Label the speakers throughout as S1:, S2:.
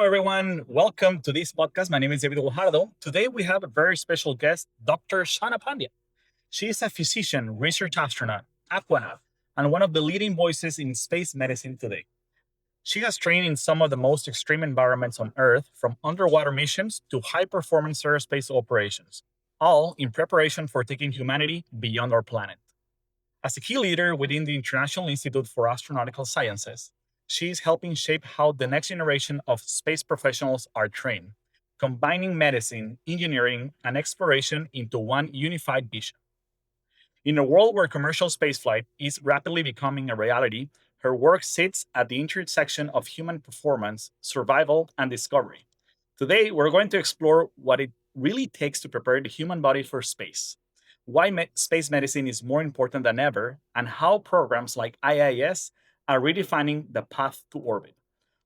S1: Hello, everyone. Welcome to this podcast. My name is David Guajardo. Today, we have a very special guest, Dr. Shawna Pandya. She is a physician, research astronaut, aquanaut, and one of the leading voices in space medicine today. She has trained in some of the most extreme environments on Earth, from underwater missions to high performance aerospace operations, all in preparation for taking humanity beyond our planet. As a key leader within the International Institute for Astronautical Sciences, she is helping shape how the next generation of space professionals are trained, combining medicine, engineering, and exploration into one unified vision. In a world where commercial spaceflight is rapidly becoming a reality, her work sits at the intersection of human performance, survival, and discovery. Today, we're going to explore what it really takes to prepare the human body for space, why space medicine is more important than ever, and how programs like IIAS are redefining the path to orbit.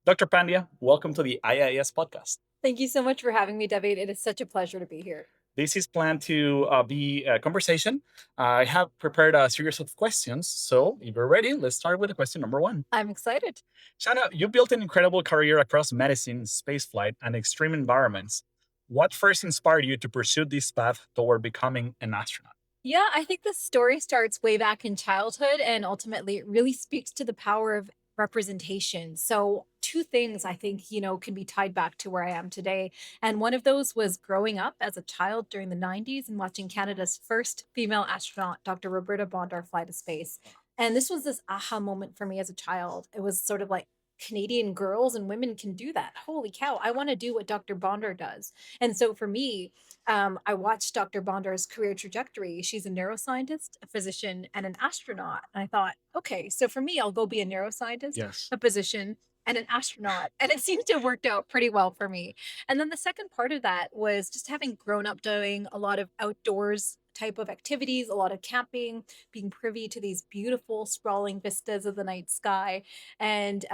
S1: Dr. Pandya, welcome to the IIAS podcast.
S2: Thank you so much for having me, David. It is such a pleasure to be here.
S1: This is planned to be a conversation. I have prepared a series of questions. So, if you're ready, let's start with question number one.
S2: I'm excited.
S1: Shana, you built an incredible career across medicine, spaceflight, and extreme environments. What first inspired you to pursue this path toward becoming an astronaut?
S2: Yeah, I think the story starts way back in childhood, and ultimately it really speaks to the power of representation. So, two things I think, can be tied back to where I am today. And one of those was growing up as a child during the 90s and watching Canada's first female astronaut, Dr. Roberta Bondar, fly to space. And this was this aha moment for me as a child. It was sort of like, Canadian girls and women can do that. Holy cow, I want to do what Dr. Bondar does. And so for me, I watched Dr. Bondar's career trajectory. She's a neuroscientist, a physician, and an astronaut. And I thought, okay, so for me, I'll go be a neuroscientist,
S1: Yes.
S2: a physician, and an astronaut. And it seems to have worked out pretty well for me. And then the second part of that was just having grown up doing a lot of outdoors type of activities, a lot of camping, being privy to these beautiful sprawling vistas of the night sky, and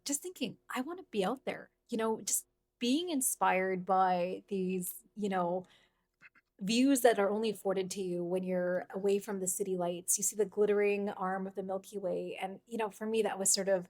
S2: just thinking, I want to be out there, just being inspired by these, views that are only afforded to you when you're away from the city lights. You see the glittering arm of the Milky Way. And, for me, that was sort of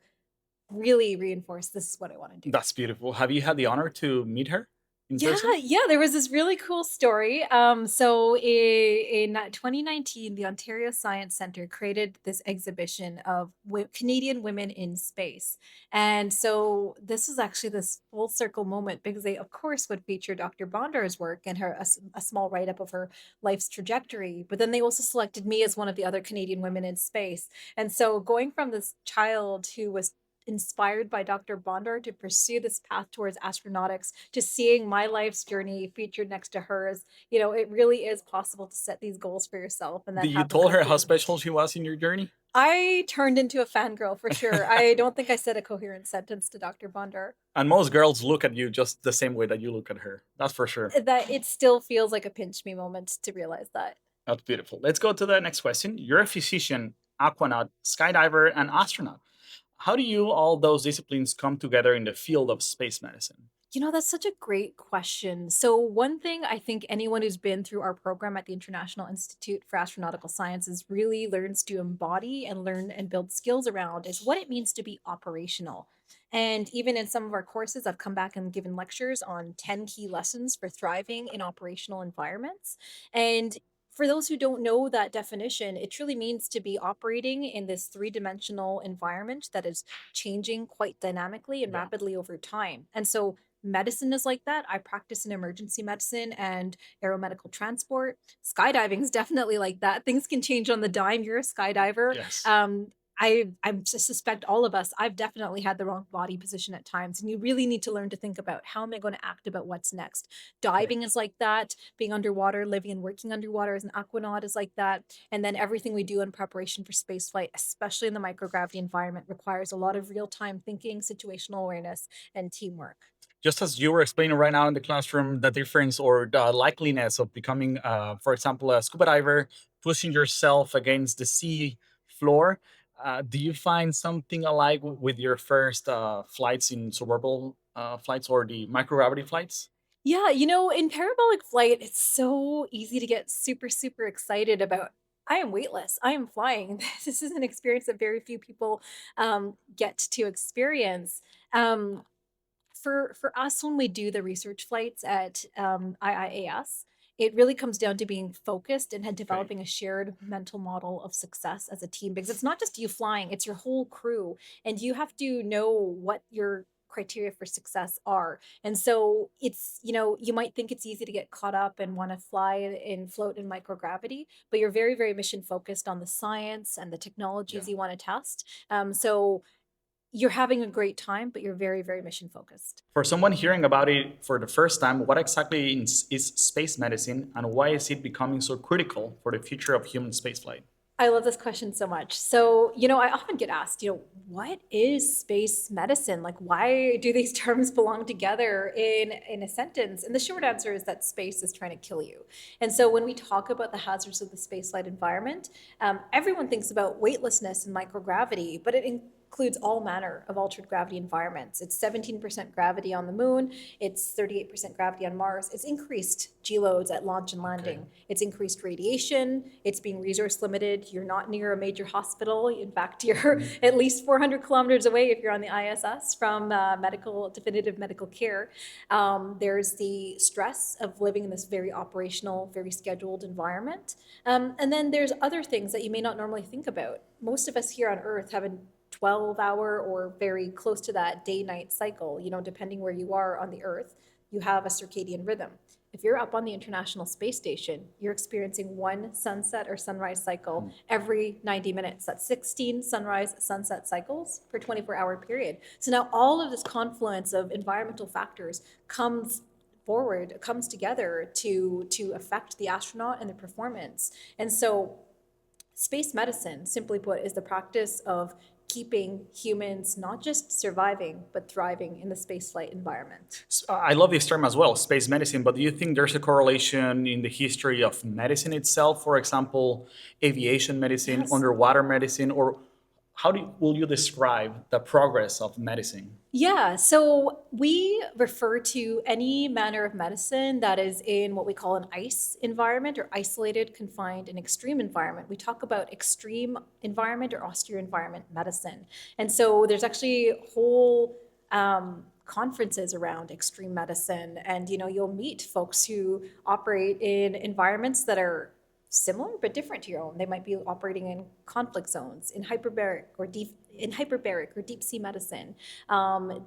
S2: really reinforced. This is what I want to do.
S1: That's beautiful. Have you had the honor to meet her in
S2: Yeah,
S1: person?
S2: yeah, there was this really cool story. So in 2019, the Ontario Science Centre created this exhibition of Canadian women in space. And so this is actually this full circle moment because they, of course, would feature Dr. Bondar's work and a small write up of her life's trajectory. But then they also selected me as one of the other Canadian women in space. And so going from this child who was inspired by Dr. Bondar to pursue this path towards astronautics, to seeing my life's journey featured next to hers. It really is possible to set these goals for yourself and then
S1: Did you
S2: have them
S1: told
S2: come
S1: her
S2: true.
S1: how special she was in your journey?
S2: I turned into a fangirl for sure. I don't think I said a coherent sentence to Dr. Bondar.
S1: And most girls look at you just the same way that you look at her. That's for sure.
S2: That it still feels like a pinch me moment to realize that.
S1: That's beautiful. Let's go to the next question. You're a physician, aquanaut, skydiver, and astronaut. How do you all those disciplines come together in the field of space medicine?
S2: That's such a great question. So, one thing I think anyone who's been through our program at the International Institute for Astronautical Sciences really learns to embody and learn and build skills around is what it means to be operational. And even in some of our courses, I've come back and given lectures on 10 key lessons for thriving in operational environments. And for those who don't know that definition, it truly means to be operating in this three-dimensional environment that is changing quite dynamically and
S1: Yeah.
S2: rapidly over time. And so medicine is like that. I practice in emergency medicine and aeromedical transport. Skydiving is definitely like that. Things can change on the dime. You're a skydiver.
S1: Yes.
S2: I suspect all of us. I've definitely had the wrong body position at times, and you really need to learn to think about how am I going to act about what's next. Diving is like that. Being underwater, living and working underwater as an aquanaut is like that. And then everything we do in preparation for spaceflight, especially in the microgravity environment, requires a lot of real time thinking, situational awareness, and teamwork.
S1: Just as you were explaining right now in the classroom, the difference or the likeliness of becoming, for example, a scuba diver, pushing yourself against the sea floor. Do you find something alike with your first flights in suburban flights or the microgravity flights?
S2: Yeah, in parabolic flight, it's so easy to get super, super excited about. I am weightless. I am flying. This is an experience that very few people get to experience. For us, when we do the research flights at IIAS, it really comes down to being focused and
S1: Great.
S2: developing a shared mental model of success as a team, because it's not just you flying, it's your whole crew, and you have to know what your criteria for success are. And so it's, you might think it's easy to get caught up and want to fly and float in microgravity, but you're very, very mission focused on the science and the
S1: Yeah.
S2: technologies you want to test. So you're having a great time, but you're very, very mission focused.
S1: For someone hearing about it for the first time, what exactly is space medicine and why is it becoming so critical for the future of human spaceflight?
S2: I love this question so much. So, I often get asked, what is space medicine? Like, why do these terms belong together in a sentence? And the short answer is that space is trying to kill you. And so, when we talk about the hazards of the spaceflight environment, everyone thinks about weightlessness and microgravity, but it includes all manner of altered gravity environments. It's 17% gravity on the moon, it's 38% gravity on Mars, it's increased G loads at launch and landing,
S1: Okay.
S2: it's increased radiation, it's being resource limited, you're not near a major hospital. In fact, you're at least 400 kilometers away if you're on the ISS from definitive medical care. There's the stress of living in this very operational, very scheduled environment. And then there's other things that you may not normally think about. Most of us here on Earth have a 12-hour or very close to that day-night cycle, depending where you are on the Earth, you have a circadian rhythm. If you're up on the International Space Station, you're experiencing one sunset or sunrise cycle every 90 minutes. That's 16 sunrise sunset cycles per 24-hour period. So now all of this confluence of environmental factors comes together to affect the astronaut and the performance. And so space medicine, simply put, is the practice of keeping humans not just surviving, but thriving in the spaceflight environment.
S1: I love this term as well, space medicine, but do you think there's a correlation in the history of medicine itself? For example, aviation medicine,
S2: Yes.
S1: underwater medicine, or will you describe the progress of medicine?
S2: Yeah, so we refer to any manner of medicine that is in what we call an ICE environment, or isolated, confined, and extreme environment. We talk about extreme environment or austere environment medicine. And so there's actually whole conferences around extreme medicine. And, you'll meet folks who operate in environments that are similar but different to your own. They might be operating in conflict zones, in hyperbaric or deep sea medicine,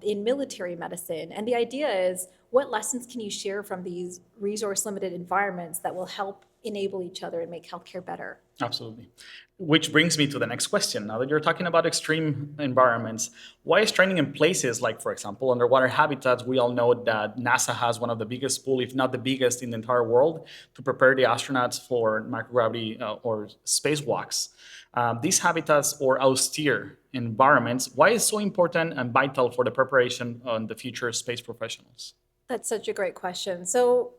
S2: in military medicine. And the idea is, what lessons can you share from these resource limited environments that will help enable each other and make healthcare better?
S1: Absolutely. Which brings me to the next question. Now that you're talking about extreme environments, why is training in places like, for example, underwater habitats? We all know that NASA has one of the biggest pool, if not the biggest, in the entire world to prepare the astronauts for microgravity or spacewalks. These habitats or austere environments, why is so important and vital for the preparation on the future space professionals?
S2: That's such a great question. So,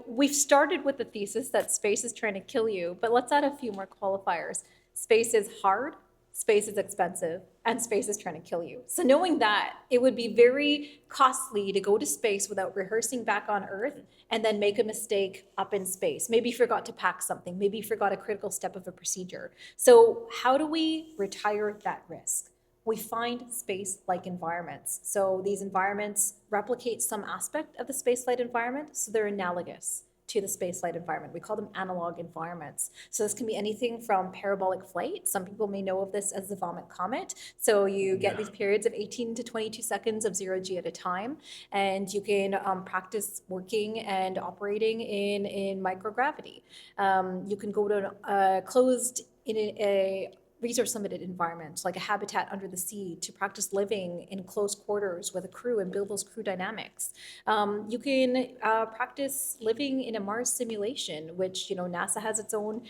S2: we've started with the thesis that space is trying to kill you, but let's add a few more qualifiers. Space is hard, space is expensive, and space is trying to kill you. So, knowing that, it would be very costly to go to space without rehearsing back on Earth and then make a mistake up in space. Maybe you forgot to pack something, maybe you forgot a critical step of a procedure. So, how do we retire that risk? We find space-like environments. So these environments replicate some aspect of the spaceflight environment, so they're analogous to the spaceflight environment. We call them analog environments. So this can be anything from parabolic flight. Some people may know of this as the vomit comet. So you get these periods of 18 to 22 seconds of 0G at a time, and you can practice working and operating in microgravity. You can go to a closed in a resource limited environment, like a habitat under the sea, to practice living in close quarters with a crew and build those crew dynamics. You can practice living in a Mars simulation, which, NASA has its own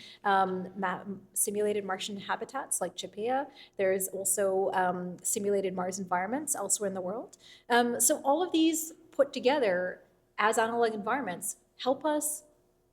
S2: simulated Martian habitats like Chapea. There's also simulated Mars environments elsewhere in the world. So all of these put together as analog environments help us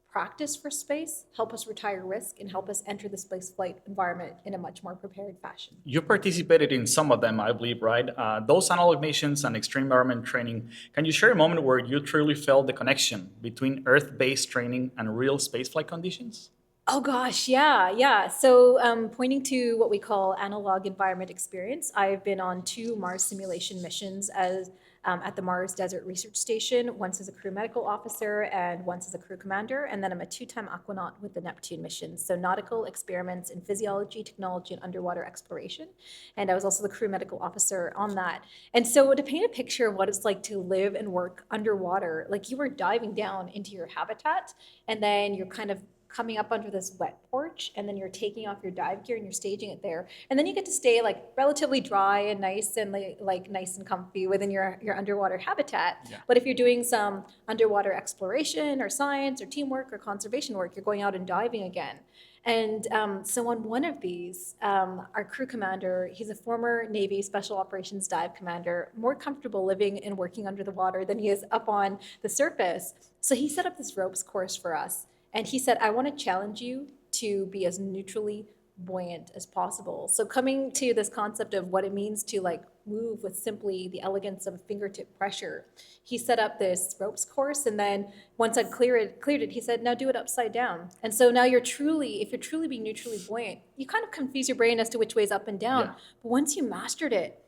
S2: practice for space, help us retire risk, and help us enter the space flight environment in a much more prepared fashion.
S1: You participated in some of them, I believe, right? Those analog missions and extreme environment training. Can you share a moment where you truly felt the connection between Earth-based training and real spaceflight conditions?
S2: Oh gosh, yeah. So pointing to what we call analog environment experience, I've been on 2 Mars simulation missions as at the Mars Desert Research Station, once as a crew medical officer and once as a crew commander. And then I'm a two-time aquanaut with the Neptune mission. So nautical experiments in physiology, technology, and underwater exploration. And I was also the crew medical officer on that. And so to paint a picture of what it's like to live and work underwater, like you were diving down into your habitat and then you're kind of coming up under this wet porch and then you're taking off your dive gear and you're staging it there, and then you get to stay like relatively dry and nice and like nice and comfy within your underwater habitat.
S1: Yeah.
S2: But if you're doing some underwater exploration or science or teamwork or conservation work, you're going out and diving again. And so on one of these, our crew commander, he's a former Navy Special Operations Dive Commander, more comfortable living and working under the water than he is up on the surface. So he set up this ropes course for us. And he said, I want to challenge you to be as neutrally buoyant as possible. So coming to this concept of what it means to like move with simply the elegance of fingertip pressure, he set up this ropes course. And then once I'd cleared it, he said, now do it upside down. And so now if you're truly being neutrally buoyant, you kind of confuse your brain as to which way is up and down.
S1: Yeah.
S2: But once you mastered it,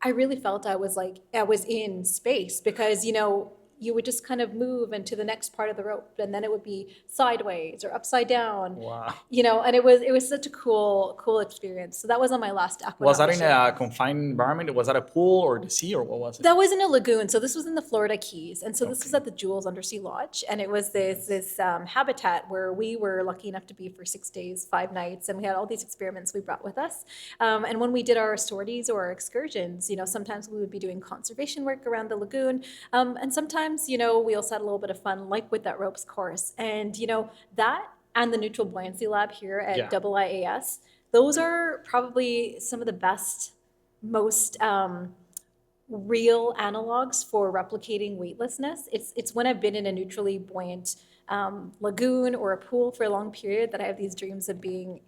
S2: I really felt I was in space, because, you would just kind of move into the next part of the rope, and then it would be sideways or upside down.
S1: Wow.
S2: And it was such a cool experience. So that was on my last aquanaut
S1: Was that in
S2: mission.
S1: a confined environment? Was that a pool or the sea, or what was it?
S2: That was in a lagoon. So this was in the Florida Keys. And so this was
S1: Okay.
S2: at the Jules Undersea Lodge. And it was this habitat where we were lucky enough to be for 6 days, 5 nights. And we had all these experiments we brought with us. And when we did our sorties or our excursions, sometimes we would be doing conservation work around the lagoon. And sometimes, we also had a little bit of fun, like with that ropes course. And, that and the neutral buoyancy lab here at
S1: Yeah.
S2: IIAS, those are probably some of the best, most real analogs for replicating weightlessness. It's when I've been in a neutrally buoyant lagoon or a pool for a long period that I have these dreams of being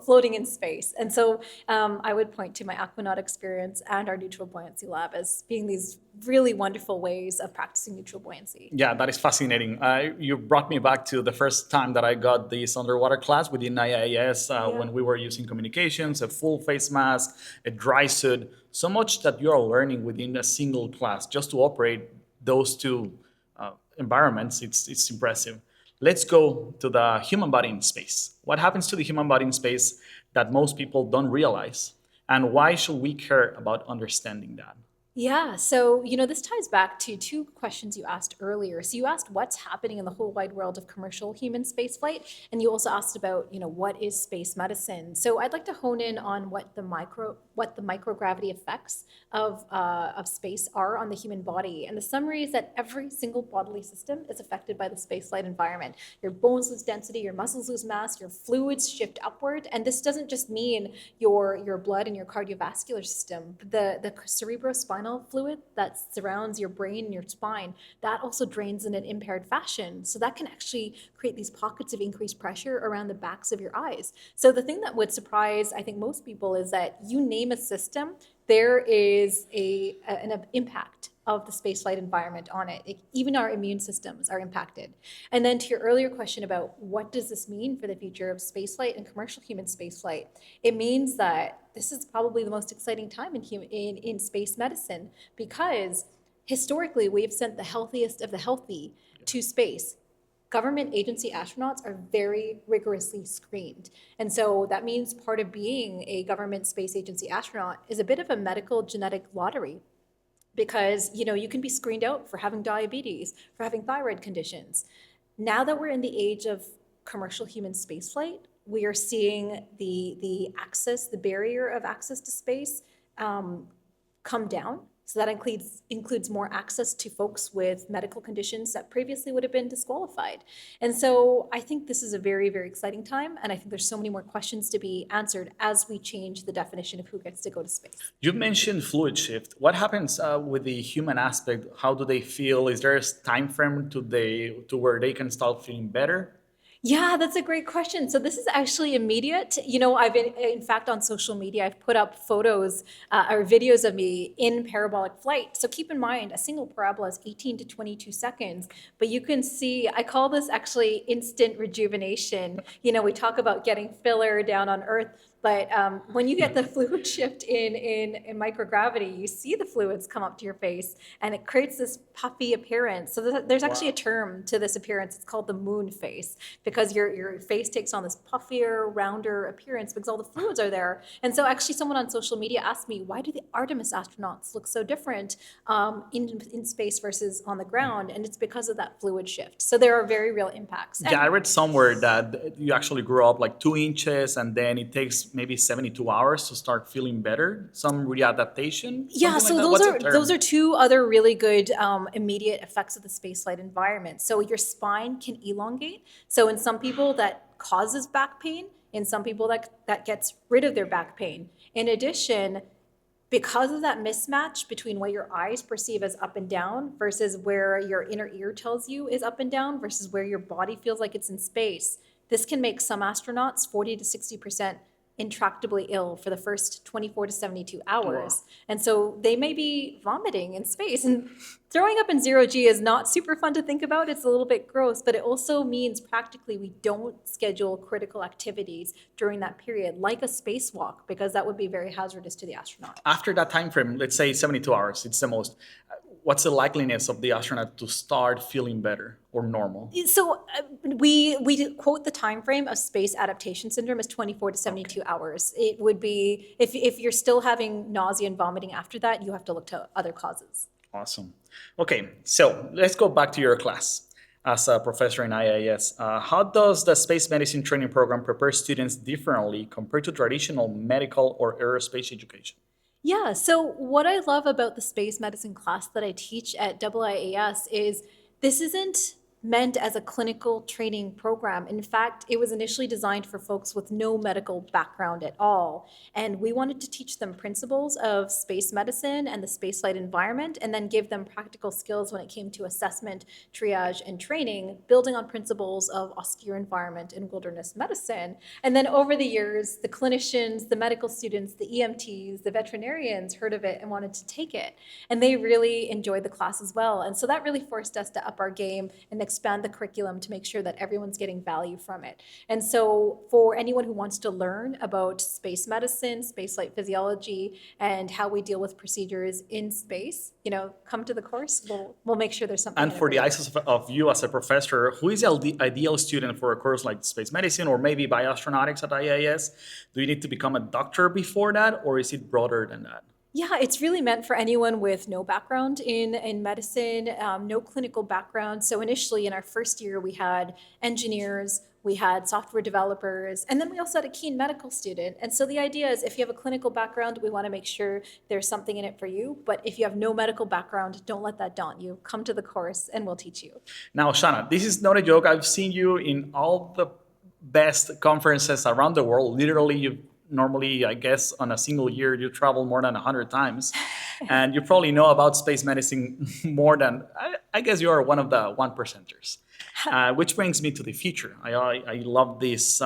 S2: floating in space. And so I would point to my aquanaut experience and our neutral buoyancy lab as being these really wonderful ways of practicing neutral buoyancy.
S1: Yeah, that is fascinating. You brought me back to the first time that I got this underwater class within IIAS when we were using communications, a full face mask, a dry suit, so much that you are learning within a single class just to operate those two environments. It's impressive. Let's go to the human body in space. What happens to the human body in space that most people don't realize? And why should we care about understanding that?
S2: Yeah, so this ties back to 2 questions you asked earlier. So you asked what's happening in the whole wide world of commercial human spaceflight, and you also asked about what is space medicine. So I'd like to hone in on what the microgravity effects of space are on the human body. And the summary is that every single bodily system is affected by the spaceflight environment. Your bones lose density, your muscles lose mass, your fluids shift upward, and this doesn't just mean your blood and your cardiovascular system. The cerebrospinal fluid that surrounds your brain and your spine, that also drains in an impaired fashion. So that can actually create these pockets of increased pressure around the backs of your eyes. So the thing that would surprise, I think, most people is that you name a system, there is an impact of the spaceflight environment on it. Even our immune systems are impacted. And then to your earlier question about what does this mean for the future of spaceflight and commercial human spaceflight, it means that this is probably the most exciting time in space medicine, because historically we have sent the healthiest of the healthy to space. Government agency astronauts are very rigorously screened. And so that means part of being a government space agency astronaut is a bit of a medical genetic lottery, because you can be screened out for having diabetes, for having thyroid conditions. Now that we're in the age of commercial human spaceflight, we are seeing the barrier of access to space come down. So that includes more access to folks with medical conditions that previously would have been disqualified. And so I think this is a very, very exciting time. And I think there's so many more questions to be answered as we change the definition of who gets to go to space.
S1: You mentioned fluid shift. What happens with the human aspect? How do they feel? Is there a time frame to where they can start feeling better?
S2: Yeah, that's a great question. So this is actually immediate. I've in fact, on social media, I've put up photos or videos of me in parabolic flight. So keep in mind, a single parabola is 18 to 22 seconds, but you can see, I call this actually instant rejuvenation. We talk about getting filler down on Earth. But when you get the fluid shift in microgravity, you see the fluids come up to your face, and it creates this puffy appearance. So there's actually a
S1: Wow.
S2: term to this appearance. It's called the moon face, because your face takes on this puffier, rounder appearance because all the fluids are there. And so actually, someone on social media asked me, why do the Artemis astronauts look so different in space versus on the ground? And it's because of that fluid shift. So there are very real impacts.
S1: Yeah, I
S2: And
S1: read somewhere that you actually grow up like 2 inches and then it takes maybe 72 hours to start feeling better. Some readaptation,
S2: yeah,
S1: something like
S2: so
S1: that.
S2: those
S1: What's the
S2: are those
S1: term?
S2: are two other really good immediate effects of the spaceflight environment. So your spine can elongate. So in some people that causes back pain, in some people that gets rid of their back pain. In addition, because of that mismatch between what your eyes perceive as up and down versus where your inner ear tells you is up and down versus where your body feels like it's in space, this can make some astronauts 40 to 60% intractably ill for the first 24 to 72
S1: Wow.
S2: hours. And so they may be vomiting in space. And throwing up in zero G is not super fun to think about. It's a little bit gross, but it also means practically we don't schedule critical activities during that period, like a spacewalk, because that would be very hazardous to the astronaut.
S1: After that time frame, let's say 72 hours, it's the most. What's the likeliness of the astronaut to start feeling better or normal?
S2: So we quote the time frame of space adaptation syndrome as 24 to
S1: Okay.
S2: 72 hours. It would be if you're still having nausea and vomiting after that, you have to look to other causes.
S1: Awesome. Okay, so let's go back to your class as a professor in IIAS. How does the space medicine training program prepare students differently compared to traditional medical or aerospace education?
S2: Yeah, so what I love about the space medicine class that I teach at IIAS is this isn't meant as a clinical training program. In fact, it was initially designed for folks with no medical background at all. And we wanted to teach them principles of space medicine and the spaceflight environment, and then give them practical skills when it came to assessment, triage, and training, building on principles of austere environment and wilderness medicine. And then over the years, the clinicians, the medical students, the EMTs, the veterinarians heard of it and wanted to take it. And they really enjoyed the class as well. And so that really forced us to up our game and expand the curriculum to make sure that everyone's getting value from it. And so for anyone who wants to learn about space medicine, spaceflight physiology, and how we deal with procedures in space, come to the course. We'll make sure there's something
S1: And
S2: in it
S1: for
S2: for
S1: the
S2: you.
S1: eyes of you as a professor, who is the ideal student for a course like space medicine or maybe bioastronautics at IIS? Do you need to become a doctor before that, or is it broader than that?
S2: Yeah, it's really meant for anyone with no background in medicine, no clinical background. So initially, in our first year, we had engineers, we had software developers, and then we also had a keen medical student. And so the idea is, if you have a clinical background, we want to make sure there's something in it for you. But if you have no medical background, don't let that daunt you. Come to the course, and we'll teach you.
S1: Now, Shana, this is not a joke. I've seen you in all the best conferences around the world. Literally, you normally, I guess, on a single year, you travel more than 100 times. And you probably know about space medicine more than, I guess you are one of the one percenters. Which brings me to the future. I love this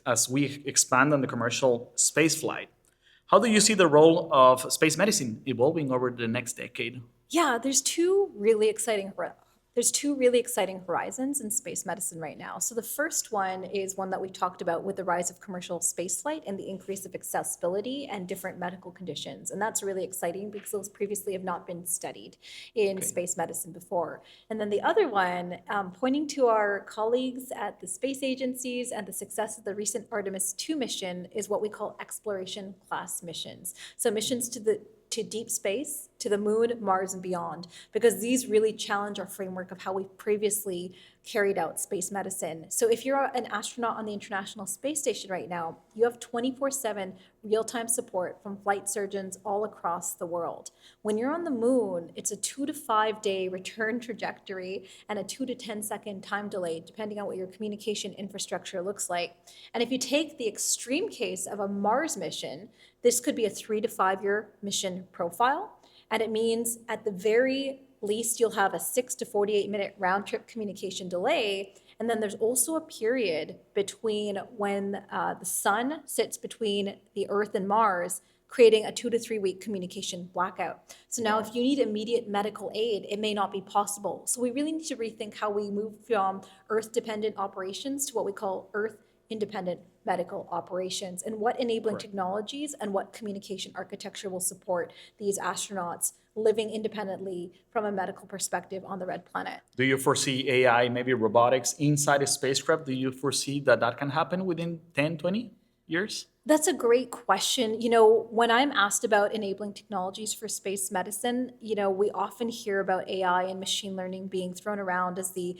S1: as we expand on the commercial space flight. How do you see the role of space medicine evolving over the next decade?
S2: Yeah, there's two really exciting horizons in space medicine right now. So the first one is one that we talked about with the rise of commercial spaceflight and the increase of accessibility and different medical conditions. And that's really exciting because those previously have not been studied in
S1: Okay.
S2: space medicine before. And then the other one, pointing to our colleagues at the space agencies and the success of the recent Artemis 2 mission, is what we call exploration class missions. So missions to deep space, to the moon, Mars, and beyond, because these really challenge our framework of how we've previously carried out space medicine. So if you're an astronaut on the International Space Station right now, you have 24/7 real-time support from flight surgeons all across the world. When you're on the moon, it's a 2 to 5 day return trajectory and a 2 to 10 second time delay, depending on what your communication infrastructure looks like. And if you take the extreme case of a Mars mission, this could be a 3 to 5 year mission profile. And it means at the very least, you'll have a 6 to 48-minute round trip communication delay. And then there's also a period between when the sun sits between the Earth and Mars, creating a 2 to 3 week communication blackout. So now, if you need immediate medical aid, it may not be possible. So we really need to rethink how we move from Earth dependent operations to what we call Earth independent medical operations, and what enabling
S1: Correct.
S2: technologies and what communication architecture will support these astronauts living independently from a medical perspective on the red planet.
S1: Do you foresee AI, maybe robotics inside a spacecraft? Do you foresee that that can happen within 10, 20 years?
S2: That's a great question. You know, when I'm asked about enabling technologies for space medicine, you know, we often hear about AI and machine learning being thrown around as the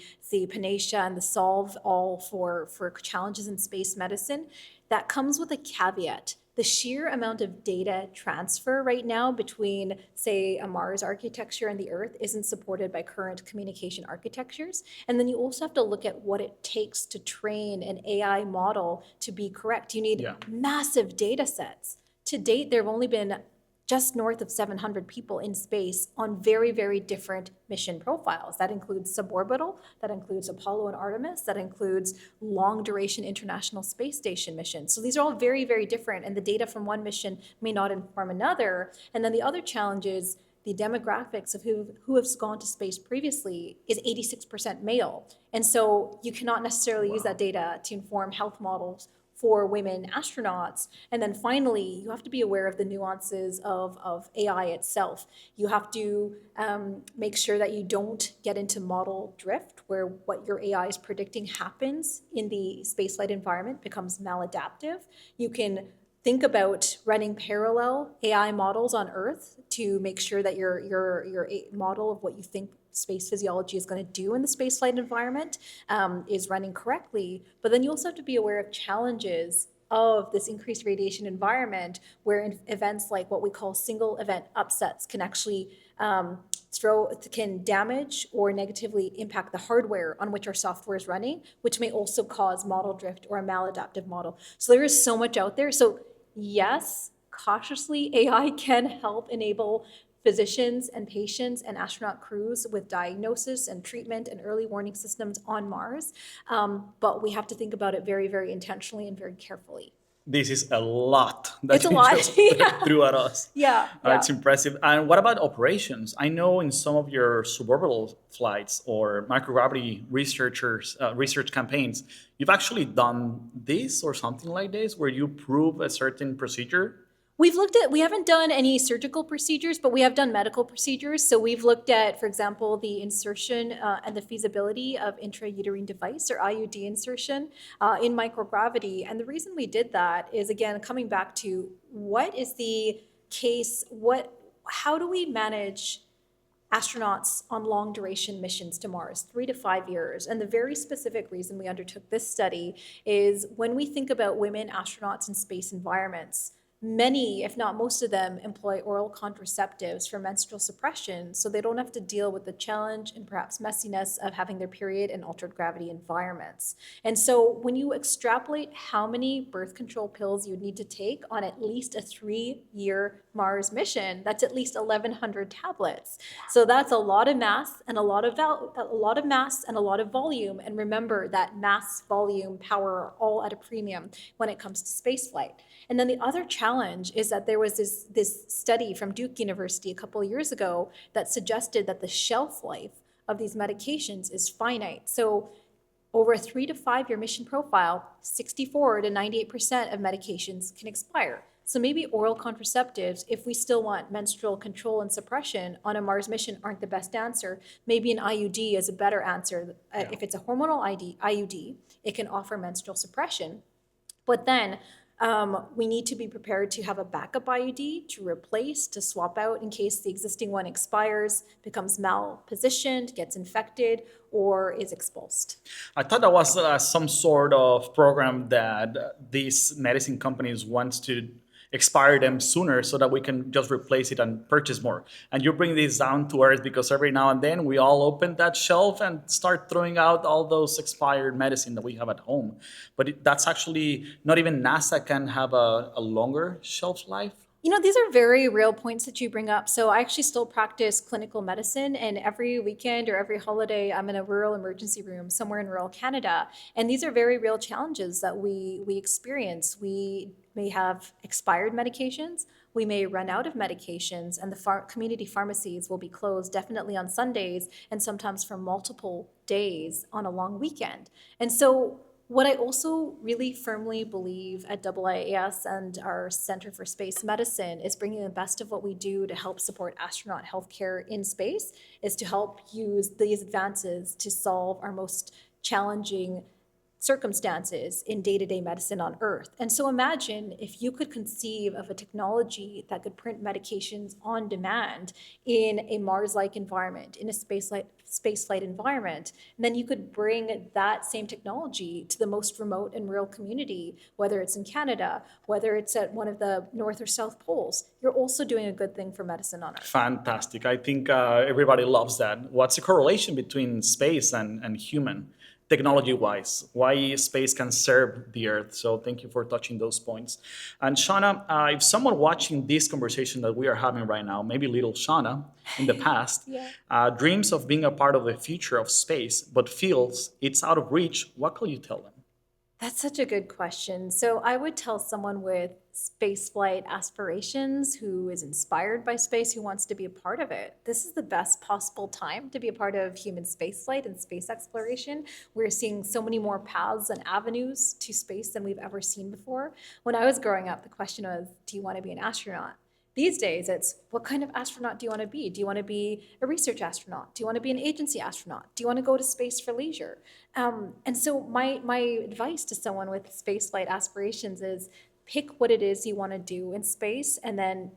S2: panacea and the solve all for challenges in space medicine. That comes with a caveat. The sheer amount of data transfer right now between, say, a Mars architecture and the Earth isn't supported by current communication architectures. And then you also have to look at what it takes to train an AI model to be correct. You need
S1: Yeah.
S2: massive data sets. To date, there have only been just north of 700 people in space on very, very different mission profiles. That includes suborbital, that includes Apollo and Artemis, that includes long duration International Space Station missions. So these are all very, very different, and the data from one mission may not inform another. And then the other challenge is the demographics of who has gone to space previously is 86% male. And so you cannot necessarily use that data to inform health models for women astronauts. And then finally, you have to be aware of the nuances of AI itself. You have to make sure that you don't get into model drift, where what your AI is predicting happens in the spaceflight environment becomes maladaptive. You can think about running parallel AI models on Earth to make sure that your model of what you think space physiology is going to do in the spaceflight environment is running correctly. But then you also have to be aware of challenges of this increased radiation environment, where events like what we call single event upsets can actually can damage or negatively impact the hardware on which our software is running, which may also cause model drift or a maladaptive model. So there is so much out there. So yes, cautiously, AI can help enable physicians and patients and astronaut crews with diagnosis and treatment and early warning systems on Mars. But we have to think about it very, very intentionally and very carefully.
S1: This is a lot that
S2: It's a
S1: you
S2: lot.
S1: just
S2: Yeah.
S1: threw at us.
S2: Yeah.
S1: It's impressive. And what about operations? I know in some of your suborbital flights or microgravity research campaigns, you've actually done this or something like this, where you prove a certain procedure.
S2: We haven't done any surgical procedures, but we have done medical procedures. So we've looked at, for example, the insertion and the feasibility of intrauterine device or IUD insertion in microgravity. And the reason we did that is, again, coming back to what is the case, how do we manage astronauts on long duration missions to Mars, 3 to 5 years. And the very specific reason we undertook this study is when we think about women astronauts in space environments, many, if not most of them, employ oral contraceptives for menstrual suppression, so they don't have to deal with the challenge and perhaps messiness of having their period in altered gravity environments. And so when you extrapolate how many birth control pills you would need to take on at least a 3-year Mars mission, that's at least 1,100 tablets. So that's a lot of mass and a lot of mass and a lot of volume. And remember that mass, volume, power are all at a premium when it comes to spaceflight. And then the other challenge is that there was this study from Duke University a couple of years ago that suggested that the shelf life of these medications is finite. So over a 3 to 5 year mission profile, 64 to 98% of medications can expire. So maybe oral contraceptives, if we still want menstrual control and suppression on a Mars mission, aren't the best answer. Maybe an IUD is a better answer. If it's a hormonal IUD, it can offer menstrual suppression. But then we need to be prepared to have a backup IUD to replace, to swap out in case the existing one expires, becomes malpositioned, gets infected, or is expulsed.
S1: I thought that was some sort of program that these medicine companies want to expire them sooner so that we can just replace it and purchase more. And you bring this down to earth because every now and then we all open that shelf and start throwing out all those expired medicine that we have at home. But that's actually not even NASA can have a longer shelf life.
S2: You know, these are very real points that you bring up. So I actually still practice clinical medicine, and every weekend or every holiday, I'm in a rural emergency room somewhere in rural Canada. And these are very real challenges that we experience. We may have expired medications. We may run out of medications, and the community pharmacies will be closed definitely on Sundays and sometimes for multiple days on a long weekend. And so What I also really firmly believe at IIAS and our Center for Space Medicine is bringing the best of what we do to help support astronaut healthcare in space, is to help use these advances to solve our most challenging circumstances in day-to-day medicine on Earth. And so imagine if you could conceive of a technology that could print medications on demand in a Mars-like environment, in a spaceflight environment, and then you could bring that same technology to the most remote and rural community, whether it's in Canada, whether it's at one of the North or South Poles. You're also doing a good thing for medicine on Earth.
S1: Fantastic. I think everybody loves that. What's the correlation between space and human? Technology wise, why space can serve the Earth. So thank you for touching those points. And Shawna, if someone watching this conversation that we are having right now, maybe little Shawna in the past,
S2: Yeah.
S1: dreams of being a part of the future of space, but feels it's out of reach, what could you tell them?
S2: That's such a good question. So I would tell someone with spaceflight aspirations who is inspired by space, who wants to be a part of it. This is the best possible time to be a part of human spaceflight and space exploration. We're seeing so many more paths and avenues to space than we've ever seen before. When I was growing up, the question was, do you want to be an astronaut? These days, it's what kind of astronaut do you want to be? Do you want to be a research astronaut? Do you want to be an agency astronaut? Do you want to go to space for leisure? And so my advice to someone with spaceflight aspirations is pick what it is you want to do in space and then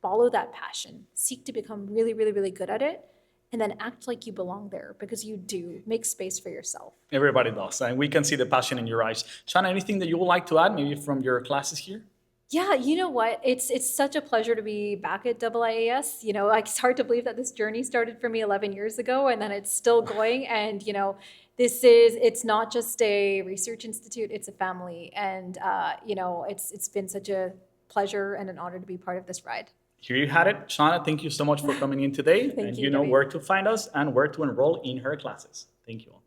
S2: follow that passion. Seek to become really, really, really good at it and then act like you belong there because you do. Make space for yourself.
S1: Everybody does, and we can see the passion in your eyes. Shawna, anything that you would like to add, maybe from your classes here?
S2: Yeah, you know what? It's such a pleasure to be back at IIAS. Like it's hard to believe that this journey started for me 11 years ago and then it's still going. And it's not just a research institute; it's a family. And it's been such a pleasure and an honor to be part of this ride.
S1: Here you had it. Shawna, thank you so much for coming in today.
S2: Thank
S1: And
S2: you,
S1: you know
S2: David.
S1: where to find us and where to enroll in her classes. Thank you all.